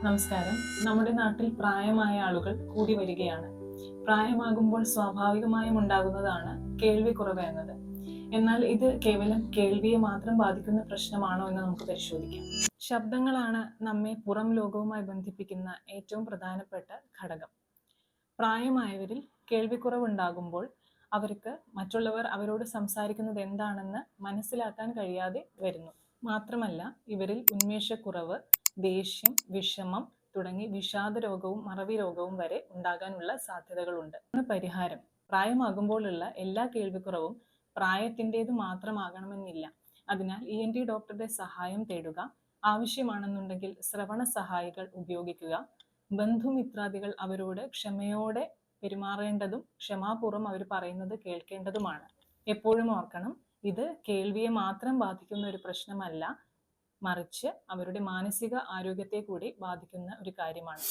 നമസ്കാരം. നമ്മുടെ നാട്ടിൽ പ്രായമായ ആളുകൾ കൂടി വരികയാണ്. പ്രായമാകുമ്പോൾ സ്വാഭാവികമായും ഉണ്ടാകുന്നതാണ് കേൾവിക്കുറവ് എന്നത്. എന്നാൽ ഇത് കേവലം കേൾവിയെ മാത്രം ബാധിക്കുന്ന പ്രശ്നമാണോ എന്ന് നമുക്ക് പരിശോധിക്കാം. ശബ്ദങ്ങളാണ് നമ്മെ പുറം ലോകവുമായി ബന്ധിപ്പിക്കുന്ന ഏറ്റവും പ്രധാനപ്പെട്ട ഘടകം. പ്രായമായവരിൽ കേൾവിക്കുറവുണ്ടാകുമ്പോൾ അവർക്ക് മറ്റുള്ളവർ അവരോട് സംസാരിക്കുന്നത് എന്താണെന്ന് മനസ്സിലാക്കാൻ കഴിയാതെ വരുന്നു. മാത്രമല്ല, ഇവരിൽ ഉന്മേഷക്കുറവ്, ദേഷ്യം, വിഷമം തുടങ്ങി വിഷാദ രോഗവും മറവി രോഗവും വരെ ഉണ്ടാകാനുള്ള സാധ്യതകളുണ്ട്. പരിഹാരം: പ്രായമാകുമ്പോഴുള്ള എല്ലാ കേൾവിക്കുറവും പ്രായത്തിൻ്റെത് മാത്രമാകണമെന്നില്ല. അതിനാൽ ENT ഡോക്ടറുടെ സഹായം തേടുക. ആവശ്യമാണെന്നുണ്ടെങ്കിൽ ശ്രവണ സഹായികൾ ഉപയോഗിക്കുക. ബന്ധുമിത്രാദികൾ അവരോട് ക്ഷമയോടെ പെരുമാറേണ്ടതും ക്ഷമാപൂർവ്വം അവർ പറയുന്നത് കേൾക്കേണ്ടതുമാണ്. എപ്പോഴും ഓർക്കണം, ഇത് കേൾവിയെ മാത്രം ബാധിക്കുന്ന ഒരു പ്രശ്നമല്ല, മറിച്ച് അവരുടെ മാനസിക ആരോഗ്യത്തെ കൂടി ബാധിക്കുന്ന ഒരു കാര്യമാണ്.